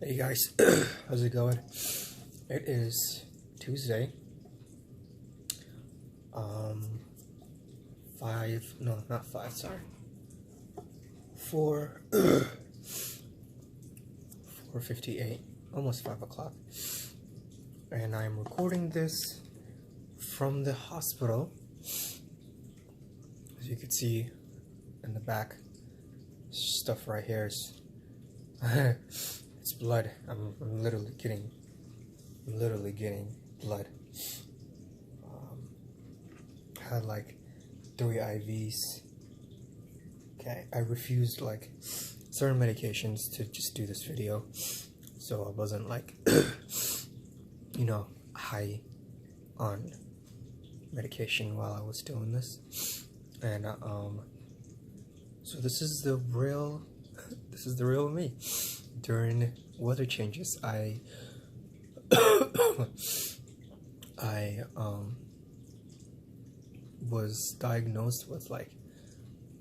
Hey guys, how's it going? It is Tuesday. 5, no, not 5, sorry. 4:58, almost 5 o'clock. And I'm recording this from the hospital. As you can see in the back, stuff right here is it's blood. I'm literally getting blood. Had like 3 IVs. Okay, I refused like certain medications to just do this video, so I wasn't like high on medication while I was doing this. And so this is the real me. During weather changes, I was diagnosed with like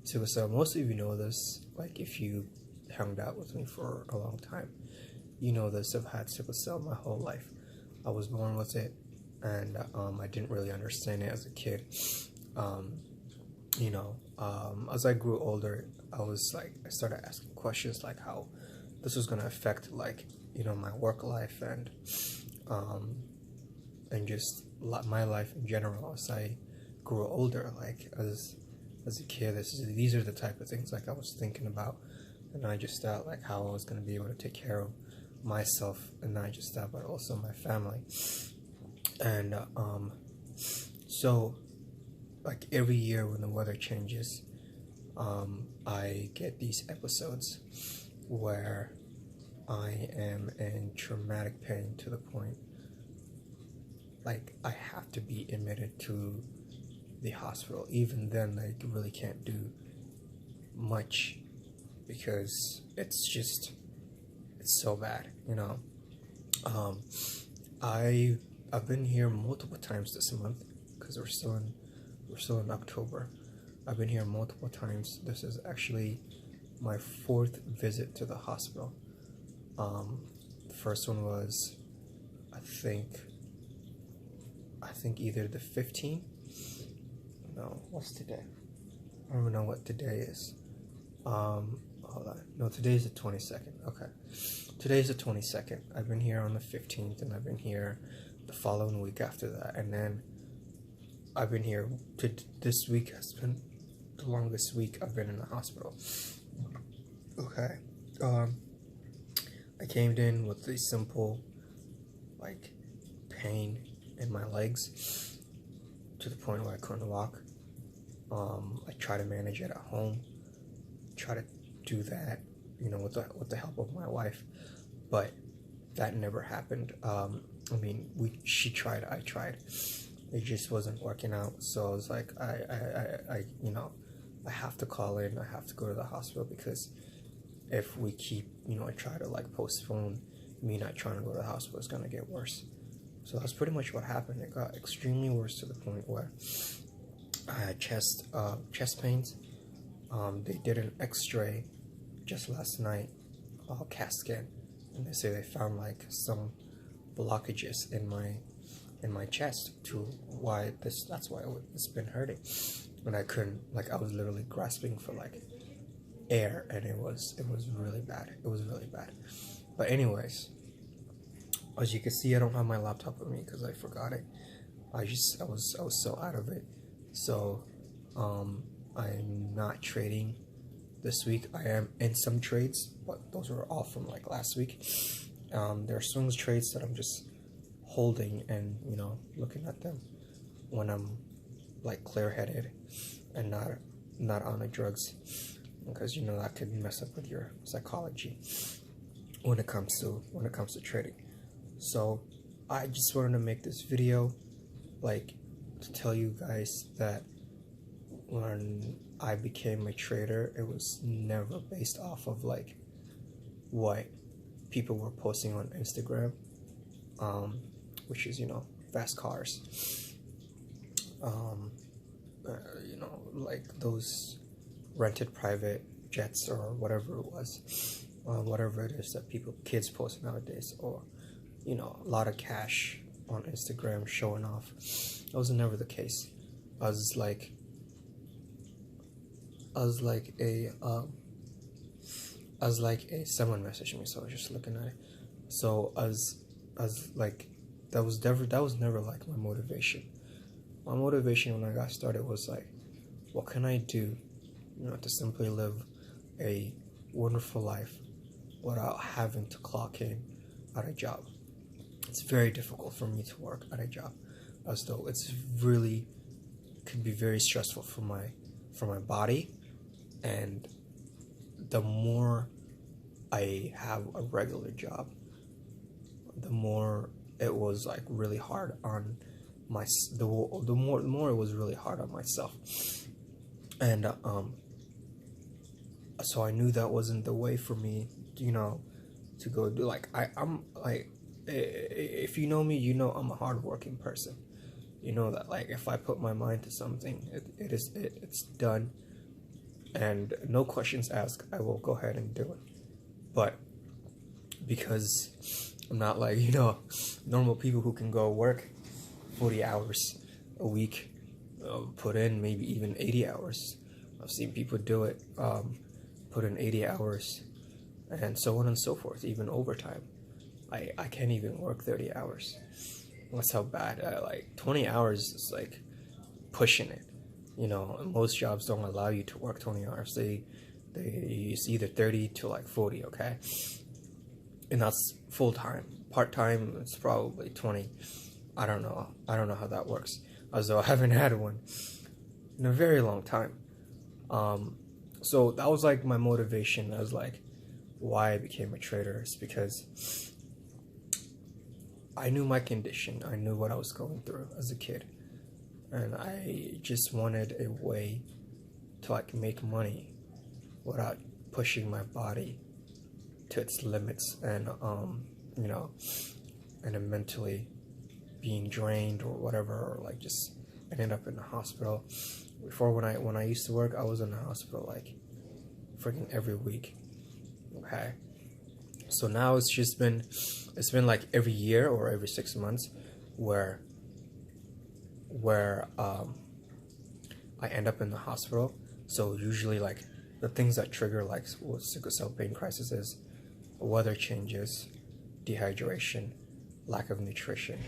suicide. Most of you know this, like if you hung out with me for a long time, you know this. I've had sickle cell my whole life. I was born with it, and I didn't really understand it as a kid. As I grew older, I started asking questions like how this was gonna affect like my work life and just my life in general as I grew older. Like as a kid, these are the type of things like I was thinking about, and I just thought like how I was gonna be able to take care of myself, and not just that, but also my family. And so like every year when the weather changes, I get these episodes where I am in traumatic pain to the point like I have to be admitted to the hospital. Even then, I really can't do much because it's so bad, I've been here multiple times this month because we're still in October. I've been here multiple times. This is actually my 4th visit to the hospital. The first one was I think either the 15th. No, what's today? I don't even know what today is. Hold on. No, today's the 22nd. Okay. Today's the 22nd. I've been here on the 15th, and I've been here the following week after that. And then I've been here this week has been the longest week I've been in the hospital. Okay. I came in with a simple like pain in my legs to the point where I couldn't walk. I try to manage it at home. Try to do that, with the help of my wife, but that never happened. She tried, I tried. It just wasn't working out. So I was like, I have to call in. I have to go to the hospital, because if we keep, I try to like postpone me not trying to go to the hospital, it's gonna get worse. So that's pretty much what happened. It got extremely worse to the point where I had chest pains. They did an X-ray just last night, CAT scan, and they say they found like some blockages in my chest that's why it's been hurting. And I couldn't, like, I was literally grasping for like air, and it was really bad. It was really bad. But anyways, as you can see, I don't have my laptop with me because I forgot it. I was so out of it. So I'm not trading this week. I am in some trades, but those were all from like last week. There are swings trades that I'm just holding and looking at them when I'm like clear-headed and not on the drugs, because that could mess up with your psychology when it comes to trading. So I just wanted to make this video like to tell you guys that when I became a trader, it was never based off of like what people were posting on Instagram, which is fast cars, like those rented private jets or whatever it was. whatever it is that kids post nowadays, or a lot of cash on Instagram showing off. That was never the case. I was like someone messaged me, so I was just looking at it. So I was like, that was never like my motivation. My motivation when I got started was like, what can I do, to simply live a wonderful life without having to clock in at a job. It's very difficult for me to work at a job, as though could be very stressful for my body. And the more I have a regular job, the more it was like really hard on the more it was really hard on myself. And so I knew that wasn't the way for me, to go do. Like I'm like, if you know me, I'm a hardworking person. You know that, like, if I put my mind to something, it's done, and no questions asked, I will go ahead and do it. But because I'm not like, normal people who can go work 40 hours a week, put in maybe even 80 hours. I've seen people do it, put in 80 hours, and so on and so forth, even overtime. I can't even work 30 hours. That's how bad. Like 20 hours is like pushing it. Most jobs don't allow you to work 20 hours. It's either 30 to like 40, okay? And that's full time. Part time, it's probably 20. I don't know how that works, as though I haven't had one in a very long time. So that was like my motivation. That was like why I became a trader, is because I knew my condition. I knew what I was going through as a kid, and I just wanted a way to like make money without pushing my body to its limits, and and then mentally being drained or whatever, or like just ended up in the hospital. Before, when I used to work, I was in the hospital like freaking every week. Okay, so now it's been like every year or every 6 months where I end up in the hospital. So usually, like, the things that trigger like what sickle cell pain crisis is weather changes, dehydration, lack of nutrition,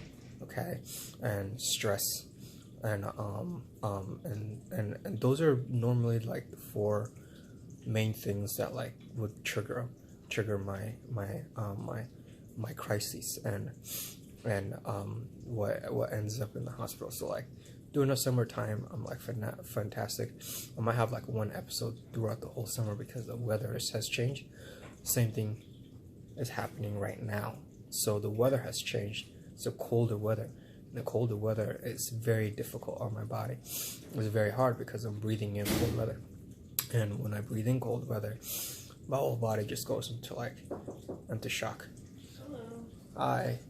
okay, and stress, and and those are normally like the 4 main things that like would trigger my crises, and what ends up in the hospital. So like during the summertime, I'm like fantastic. I might have like 1 episode throughout the whole summer because the weather has changed. Same thing is happening right now. So the weather has changed. It's a colder weather. And the colder weather is very difficult on my body. It's very hard because I'm breathing in cold weather. And when I breathe in cold weather, my whole body just goes into shock. Hello. Hi.